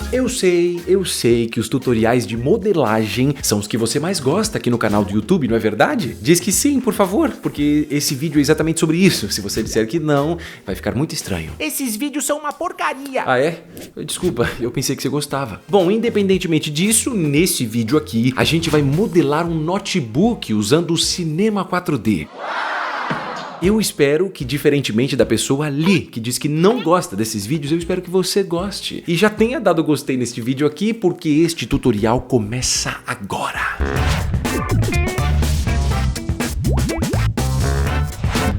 Eu sei que os tutoriais de modelagem são os que você mais gosta aqui no canal do YouTube, não é verdade? Diz que sim, por favor, porque esse vídeo é exatamente sobre isso. Se você disser que não, vai ficar muito estranho. Esses vídeos são uma porcaria. Ah, é? Desculpa, eu pensei que você gostava. Bom, independentemente disso, nesse vídeo aqui, a gente vai modelar um notebook usando o Cinema 4D. Eu espero que, diferentemente da pessoa ali, que diz que não gosta desses vídeos, eu espero que você goste. E já tenha dado gostei neste vídeo aqui, porque este tutorial começa agora.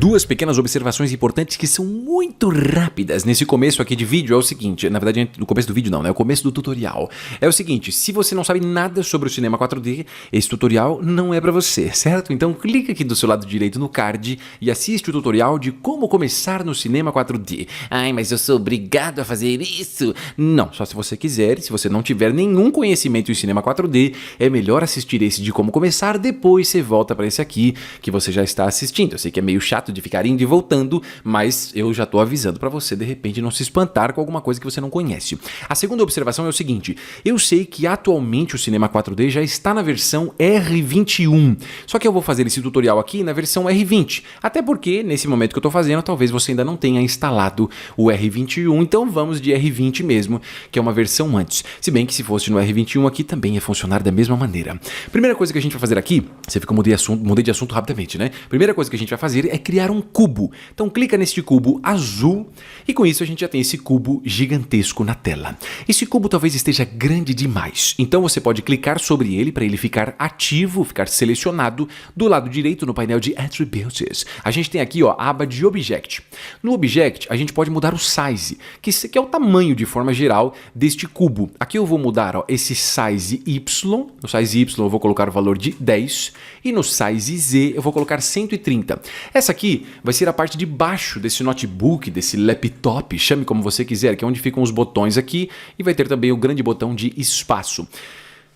Duas pequenas observações importantes que são muito rápidas nesse começo aqui de vídeo é o seguinte, na verdade no começo do vídeo não, né? É o começo do tutorial. É o seguinte, se você não sabe nada sobre o Cinema 4D, esse tutorial não é pra você, certo? Então clica aqui do seu lado direito no card e assiste o tutorial de como começar no Cinema 4D. Ai, mas eu sou obrigado a fazer isso? Não, só se você quiser, se você não tiver nenhum conhecimento em Cinema 4D, é melhor assistir esse de como começar, depois você volta pra esse aqui que você já está assistindo. Eu sei que é meio chato de ficar indo e voltando, mas eu já tô avisando pra você de repente não se espantar com alguma coisa que você não conhece. A segunda observação é o seguinte, eu sei que atualmente o Cinema 4D já está na versão R21, só que eu vou fazer esse tutorial aqui na versão R20, até porque nesse momento que eu tô fazendo, talvez você ainda não tenha instalado o R21, então vamos de R20 mesmo, que é uma versão antes, se bem que se fosse no R21 aqui também ia funcionar da mesma maneira. Primeira coisa que a gente vai fazer aqui, você viu que eu mudei de assunto rapidamente, né? Primeira coisa que a gente vai fazer é criar um cubo. Então clica neste cubo azul e com isso a gente já tem esse cubo gigantesco na tela. Esse cubo talvez esteja grande demais, então você pode clicar sobre ele para ele ficar ativo, ficar selecionado do lado direito no painel de Attributes. A gente tem aqui ó, a aba de Object. No Object a gente pode mudar o size, que é o tamanho de forma geral deste cubo. Aqui eu vou mudar ó, esse size Y, no size Y eu vou colocar o valor de 10 e no size Z eu vou colocar 130. Essa aqui vai ser a parte de baixo desse notebook, desse laptop, chame como você quiser, que é onde ficam os botões aqui e vai ter também o grande botão de espaço.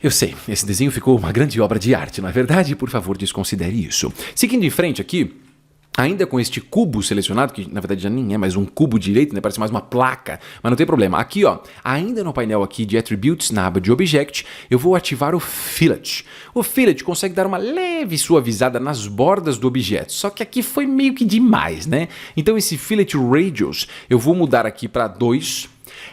Eu sei, esse desenho ficou uma grande obra de arte, não é verdade? Por favor, desconsidere isso. Seguindo em frente aqui, ainda com este cubo selecionado, que na verdade já nem é mais um cubo direito, né? Parece mais uma placa, mas não tem problema. Aqui, ó, ainda no painel aqui de Attributes, na aba de Object, eu vou ativar o Fillet. O Fillet consegue dar uma leve suavizada nas bordas do objeto, só que aqui foi meio que demais, né? Então esse Fillet Radius eu vou mudar aqui para 2.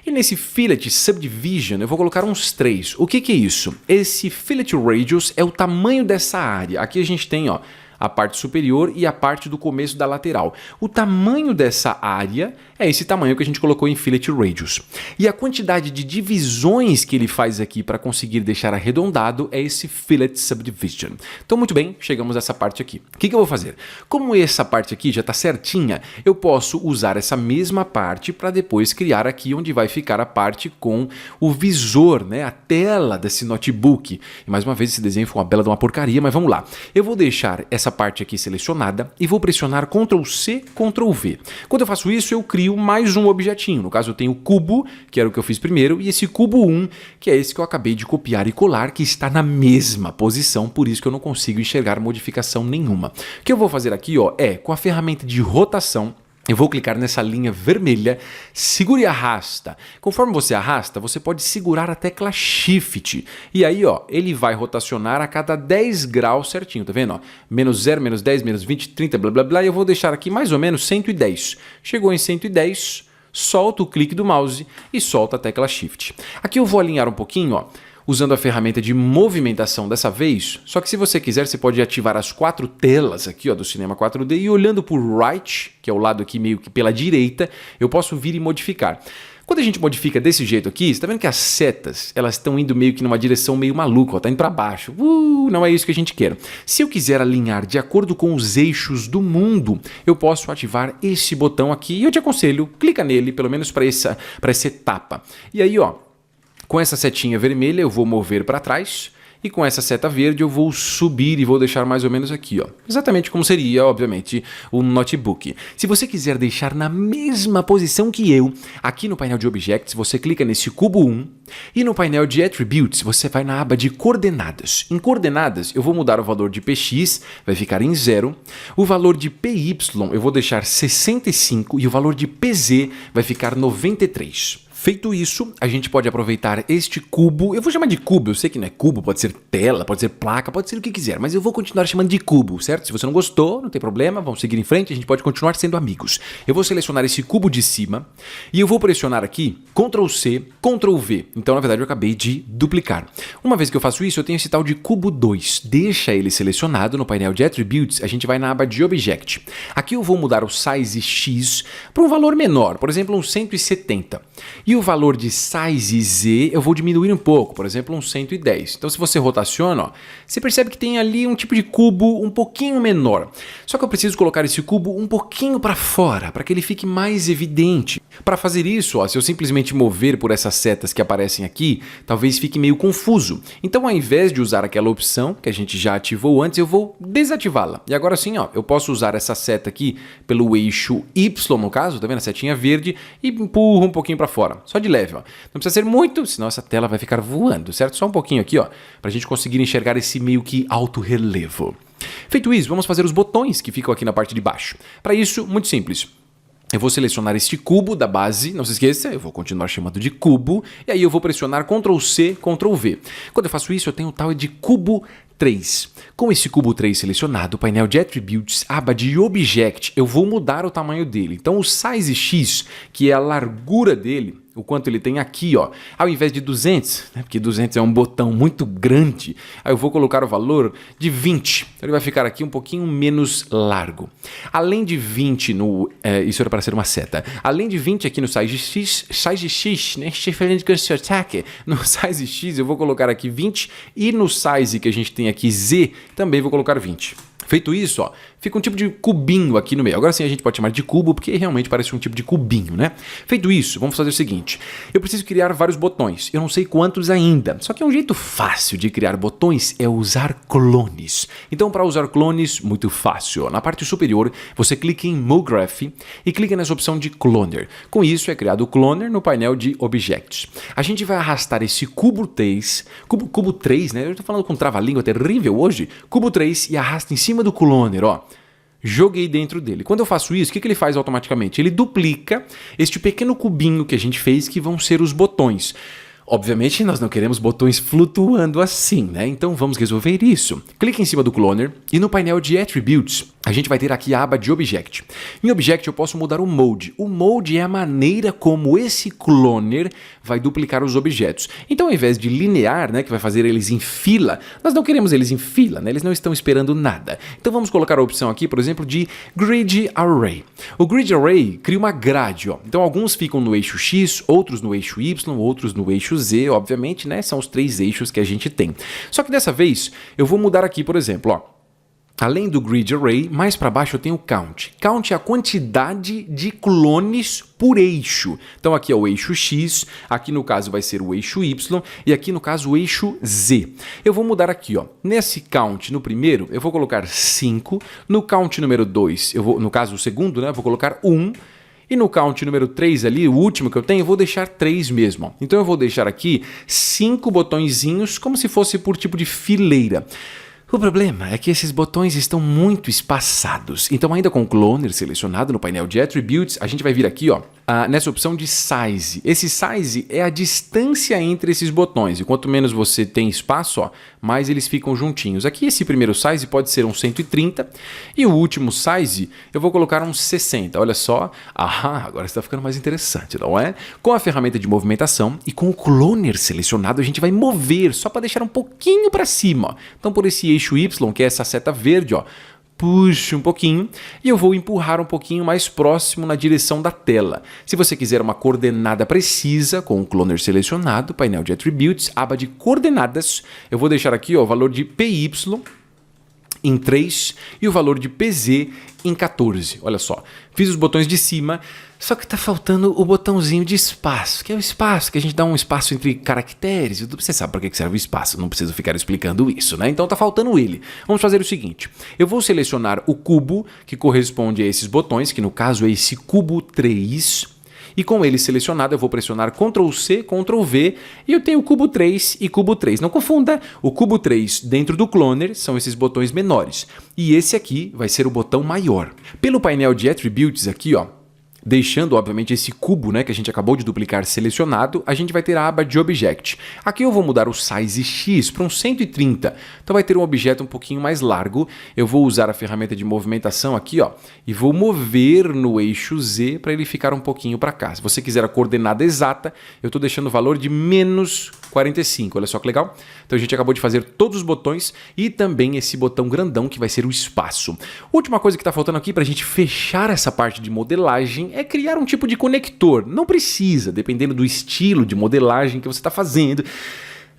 E nesse Fillet Subdivision eu vou colocar uns 3. O que é isso? Esse Fillet Radius é o tamanho dessa área. Aqui a gente tem, ó, a parte superior e a parte do começo da lateral. O tamanho dessa área é esse tamanho que a gente colocou em Fillet Radius. E a quantidade de divisões que ele faz aqui para conseguir deixar arredondado é esse Fillet Subdivision. Então, muito bem, chegamos a essa parte aqui. O que eu vou fazer? Como essa parte aqui já está certinha, eu posso usar essa mesma parte para depois criar aqui onde vai ficar a parte com o visor, né? A tela desse notebook. E mais uma vez, esse desenho foi uma bela de uma porcaria, mas vamos lá. Eu vou deixar essa parte aqui selecionada e vou pressionar Ctrl C, Ctrl V. Quando eu faço isso, eu crio mais um objetinho. No caso, eu tenho o cubo, que era o que eu fiz primeiro, e esse cubo 1, que é esse que eu acabei de copiar e colar, que está na mesma posição, por isso que eu não consigo enxergar modificação nenhuma. O que eu vou fazer aqui, ó, é com a ferramenta de rotação, eu vou clicar nessa linha vermelha, segura e arrasta. Conforme você arrasta, você pode segurar a tecla Shift. E aí, ó, ele vai rotacionar a cada 10 graus certinho, tá vendo? Ó? Menos 0, menos 10, menos 20, 30, blá, blá, blá. E eu vou deixar aqui mais ou menos 110. Chegou em 110, solta o clique do mouse e solta a tecla Shift. Aqui eu vou alinhar um pouquinho, ó, usando a ferramenta de movimentação dessa vez, só que se você quiser, você pode ativar as 4 telas aqui ó, do Cinema 4D e olhando por Right, que é o lado aqui meio que pela direita, eu posso vir e modificar. Quando a gente modifica desse jeito aqui, você está vendo que as setas, elas estão indo meio que numa direção meio maluca, ó, tá indo para baixo. Não é isso que a gente quer. Se eu quiser alinhar de acordo com os eixos do mundo, eu posso ativar esse botão aqui e eu te aconselho, clica nele, pelo menos para essa etapa. E aí, ó, com essa setinha vermelha eu vou mover para trás e com essa seta verde eu vou subir e vou deixar mais ou menos aqui, ó. Exatamente como seria, obviamente, um notebook. Se você quiser deixar na mesma posição que eu, aqui no painel de Objects você clica nesse cubo 1 e no painel de Attributes você vai na aba de Coordenadas. Em Coordenadas eu vou mudar o valor de PX, vai ficar em 0, o valor de PY eu vou deixar 65 e o valor de PZ vai ficar 93. Feito isso, a gente pode aproveitar este cubo, eu vou chamar de cubo, eu sei que não é cubo, pode ser tela, pode ser placa, pode ser o que quiser, mas eu vou continuar chamando de cubo, certo? Se você não gostou, não tem problema, vamos seguir em frente, a gente pode continuar sendo amigos. Eu vou selecionar esse cubo de cima e eu vou pressionar aqui Ctrl C, Ctrl V, então na verdade eu acabei de duplicar. Uma vez que eu faço isso, eu tenho esse tal de cubo 2, deixa ele selecionado no painel de Attributes, a gente vai na aba de Object. Aqui eu vou mudar o Size X para um valor menor, por exemplo, um 170. E o valor de Size Z eu vou diminuir um pouco, por exemplo, um 110. Então se você rotaciona, ó, você percebe que tem ali um tipo de cubo um pouquinho menor. Só que eu preciso colocar esse cubo um pouquinho para fora, para que ele fique mais evidente. Para fazer isso, ó, se eu simplesmente mover por essas setas que aparecem aqui, talvez fique meio confuso. Então ao invés de usar aquela opção que a gente já ativou antes, eu vou desativá-la. E agora sim, ó, eu posso usar essa seta aqui pelo eixo Y, no caso, tá vendo a setinha verde, e empurro um pouquinho para fora. Só de leve, ó. Não precisa ser muito, senão essa tela vai ficar voando, certo? Só um pouquinho aqui, ó, pra gente conseguir enxergar esse meio que alto relevo. Feito isso, vamos fazer os botões que ficam aqui na parte de baixo. Para isso, muito simples. Eu vou selecionar este cubo da base, não se esqueça, eu vou continuar chamando de cubo, e aí eu vou pressionar Ctrl C, Ctrl V. Quando eu faço isso, eu tenho o tal de cubo 3. Com esse cubo 3 selecionado, painel de Attributes, aba de Object, eu vou mudar o tamanho dele. Então o Size X, que é a largura dele, o quanto ele tem aqui, ó, ao invés de 200, né, porque 200 é um botão muito grande, aí eu vou colocar o valor de 20. Então ele vai ficar aqui um pouquinho menos largo. Além de 20 no... isso era para ser uma seta. Além de 20 aqui no Size X, né, no Size X eu vou colocar aqui 20 e no Size que a gente tem aqui Z, também vou colocar 20. Feito isso, ó, fica um tipo de cubinho aqui no meio. Agora sim a gente pode chamar de cubo, porque realmente parece um tipo de cubinho, né? Feito isso, vamos fazer o seguinte. Eu preciso criar vários botões. Eu não sei quantos ainda. Só que um jeito fácil de criar botões é usar clones. Então, para usar clones, muito fácil. Na parte superior, você clica em MoGraph e clica nessa opção de Cloner. Com isso, é criado o Cloner no painel de Objects. A gente vai arrastar esse cubo 3, cubo 3, né? Eu tô falando com trava-língua terrível hoje. Cubo 3 e arrasta em cima do cloner, ó. Joguei dentro dele. Quando eu faço isso, o que ele faz automaticamente? Ele duplica este pequeno cubinho que a gente fez, que vão ser os botões. Obviamente, nós não queremos botões flutuando assim, né? Então vamos resolver isso. Clique em cima do cloner e no painel de Attributes, a gente vai ter aqui a aba de Object. Em Object eu posso mudar o Mode. O Mode é a maneira como esse cloner vai duplicar os objetos. Então ao invés de linear, né, que vai fazer eles em fila, nós não queremos eles em fila, né? Eles não estão esperando nada. Então vamos colocar a opção aqui, por exemplo, de Grid Array. O Grid Array cria uma grade, ó. Então alguns ficam no eixo X, outros no eixo Y, outros no eixo Z, obviamente, né? São os 3 eixos que a gente tem. Só que dessa vez eu vou mudar aqui, por exemplo, ó. Além do Grid Array, mais para baixo eu tenho o Count. Count é a quantidade de clones por eixo. Então aqui é o eixo X, aqui no caso vai ser o eixo Y e aqui no caso o eixo Z. Eu vou mudar aqui, ó. Nesse Count no primeiro eu vou colocar 5, no Count número 2, eu vou, no caso o segundo, né, eu vou colocar 1. E no count número 3 ali, o último que eu tenho, eu vou deixar 3 mesmo. Então eu vou deixar aqui 5 botõezinhos como se fosse por tipo de fileira. O problema é que esses botões estão muito espaçados. Então ainda com o cloner selecionado no painel de Attributes, a gente vai vir aqui, ó, nessa opção de Size. Esse Size é a distância entre esses botões. E quanto menos você tem espaço, ó, mais eles ficam juntinhos. Aqui esse primeiro Size pode ser um 130 e o último Size eu vou colocar um 60. Olha só. Ah, agora está ficando mais interessante, não é? Com a ferramenta de movimentação e com o cloner selecionado, a gente vai mover só para deixar um pouquinho para cima. Ó. Então por esse eixo Y, que é essa seta verde, ó, puxo um pouquinho e eu vou empurrar um pouquinho mais próximo na direção da tela. Se você quiser uma coordenada precisa, com o cloner selecionado, painel de Attributes, aba de coordenadas, eu vou deixar aqui, ó, o valor de PY em 3 e o valor de PZ em 14. Olha só, fiz os botões de cima, só que tá faltando o botãozinho de espaço, que é o espaço que a gente dá um espaço entre caracteres. Você sabe para que serve o espaço, não preciso ficar explicando isso, né? Então tá faltando ele. Vamos fazer o seguinte, eu vou selecionar o cubo que corresponde a esses botões, que no caso é esse cubo 3, e com ele selecionado eu vou pressionar Ctrl C, Ctrl V e eu tenho cubo 3 e cubo 3. Não confunda, o cubo 3 dentro do cloner são esses botões menores e esse aqui vai ser o botão maior. Pelo painel de Attributes aqui, ó, Deixando, obviamente, esse cubo, né, que a gente acabou de duplicar selecionado, a gente vai ter a aba de Object. Aqui eu vou mudar o Size X para um 130, então vai ter um objeto um pouquinho mais largo. Eu vou usar a ferramenta de movimentação aqui, ó, e vou mover no eixo Z para ele ficar um pouquinho para cá. Se você quiser a coordenada exata, eu estou deixando o valor de menos 45, olha só que legal. Então a gente acabou de fazer todos os botões e também esse botão grandão que vai ser o espaço. Última coisa que está faltando aqui para a gente fechar essa parte de modelagem é criar um tipo de conector. Não precisa, dependendo do estilo de modelagem que você está fazendo.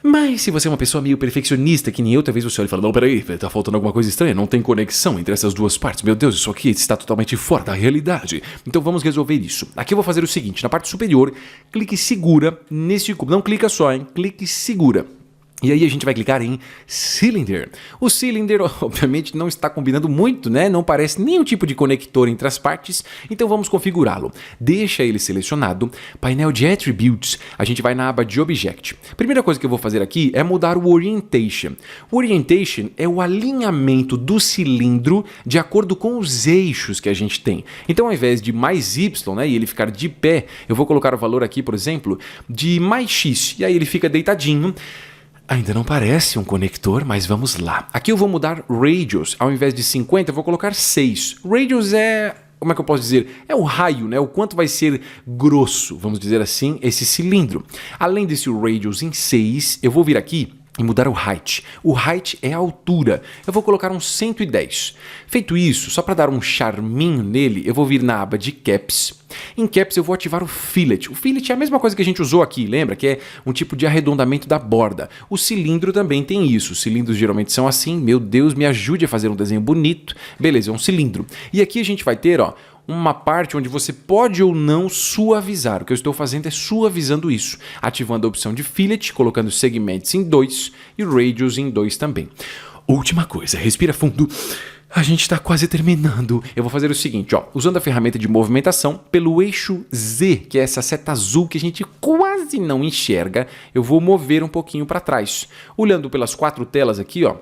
Mas se você é uma pessoa meio perfeccionista, que nem eu, talvez você olhe e fale, não, peraí, tá faltando alguma coisa estranha, não tem conexão entre essas duas partes. Meu Deus, isso aqui está totalmente fora da realidade. Então vamos resolver isso. Aqui eu vou fazer o seguinte, na parte superior, clique segura nesse cubo. Não clica só, hein? Clique segura. E aí a gente vai clicar em Cylinder. O Cylinder, obviamente, não está combinando muito, né? Não parece nenhum tipo de conector entre as partes, então vamos configurá-lo. Deixa ele selecionado. Painel de Attributes, a gente vai na aba de Object. Primeira coisa que eu vou fazer aqui é mudar o Orientation. O Orientation é o alinhamento do cilindro de acordo com os eixos que a gente tem. Então, ao invés de mais Y, né, e ele ficar de pé, eu vou colocar o valor aqui, por exemplo, de mais X. E aí ele fica deitadinho. Ainda não parece um conector, mas vamos lá. Aqui eu vou mudar Radius. Ao invés de 50, eu vou colocar 6. Radius é... como é que eu posso dizer? É o raio, né? O quanto vai ser grosso, vamos dizer assim, esse cilindro. Além desse Radius em 6, eu vou vir aqui e mudar o height. O height é a altura. Eu vou colocar um 110. Feito isso, só para dar um charminho nele, eu vou vir na aba de Caps. Em Caps eu vou ativar o Fillet. O Fillet é a mesma coisa que a gente usou aqui, lembra? Que é um tipo de arredondamento da borda. O cilindro também tem isso. Os cilindros geralmente são assim. Meu Deus, me ajude a fazer um desenho bonito. Beleza, é um cilindro. E aqui a gente vai ter, ó, uma parte onde você pode ou não suavizar. O que eu estou fazendo é suavizando isso, ativando a opção de Fillet, colocando segmentos em 2 e Radius em 2 também. Última coisa, respira fundo. A gente está quase terminando. Eu vou fazer o seguinte, ó, usando a ferramenta de movimentação, pelo eixo Z, que é essa seta azul que a gente quase não enxerga, eu vou mover um pouquinho para trás. Olhando pelas 4 telas aqui, ó,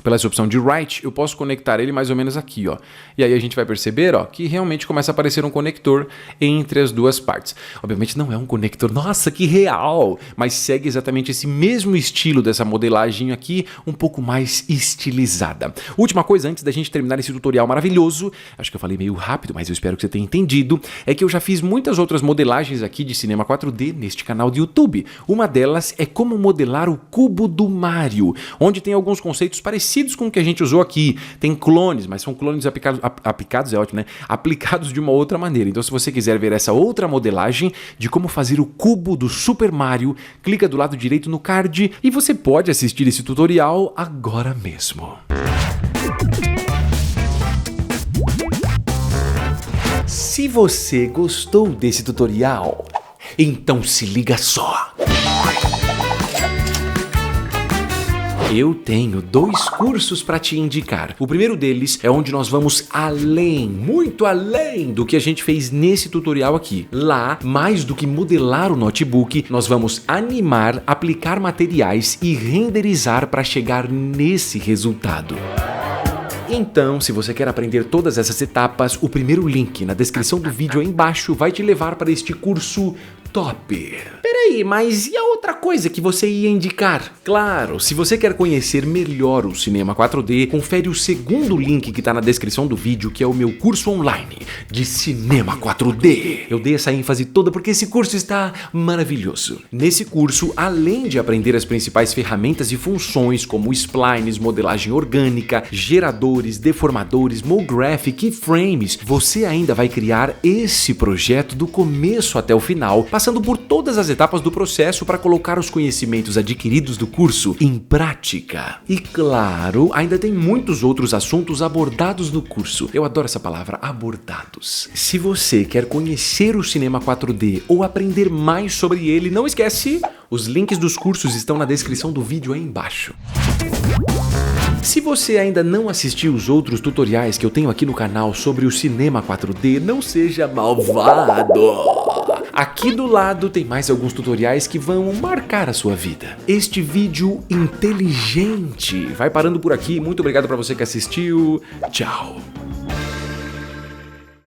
pela essa opção de Right, eu posso conectar ele mais ou menos aqui, ó. E aí a gente vai perceber, ó, que realmente começa a aparecer um conector entre as duas partes. Obviamente não é um conector, nossa, que real! Mas segue exatamente esse mesmo estilo dessa modelagem aqui, um pouco mais estilizada. Última coisa, antes da gente terminar esse tutorial maravilhoso, acho que eu falei meio rápido, mas eu espero que você tenha entendido, é que eu já fiz muitas outras modelagens aqui de cinema 4D neste canal do YouTube. Uma delas é como modelar o cubo do Mario, onde tem alguns conceitos parecidos com o que a gente usou aqui. Tem clones, mas são clones aplicados é ótimo, né? Aplicados de uma outra maneira. Então, se você quiser ver essa outra modelagem de como fazer o cubo do Super Mario, clica do lado direito no card e você pode assistir esse tutorial agora mesmo. Se você gostou desse tutorial, então se liga só. Eu tenho 2 cursos para te indicar. O primeiro deles é onde nós vamos além, muito além do que a gente fez nesse tutorial aqui. Lá, mais do que modelar o notebook, nós vamos animar, aplicar materiais e renderizar para chegar nesse resultado. Então, se você quer aprender todas essas etapas, o primeiro link na descrição do vídeo aí embaixo vai te levar para este curso top. Peraí, mas e a outra coisa que você ia indicar? Claro, se você quer conhecer melhor o cinema 4D, confere o segundo link que está na descrição do vídeo, que é o meu curso online de cinema 4D. Eu dei essa ênfase toda porque esse curso está maravilhoso. Nesse curso, além de aprender as principais ferramentas e funções como splines, modelagem orgânica, geradores, deformadores, MoGraph, keyframes, você ainda vai criar esse projeto do começo até o final, passando por todas as etapas do processo para colocar os conhecimentos adquiridos do curso em prática. E claro, ainda tem muitos outros assuntos abordados no curso. Eu adoro essa palavra, abordados. Se você quer conhecer o cinema 4D ou aprender mais sobre ele, não esquece, os links dos cursos estão na descrição do vídeo aí embaixo. Se você ainda não assistiu os outros tutoriais que eu tenho aqui no canal sobre o cinema 4D, não seja malvado! Aqui do lado tem mais alguns tutoriais que vão marcar a sua vida. Este vídeo inteligente vai parando por aqui. Muito obrigado para você que assistiu. Tchau!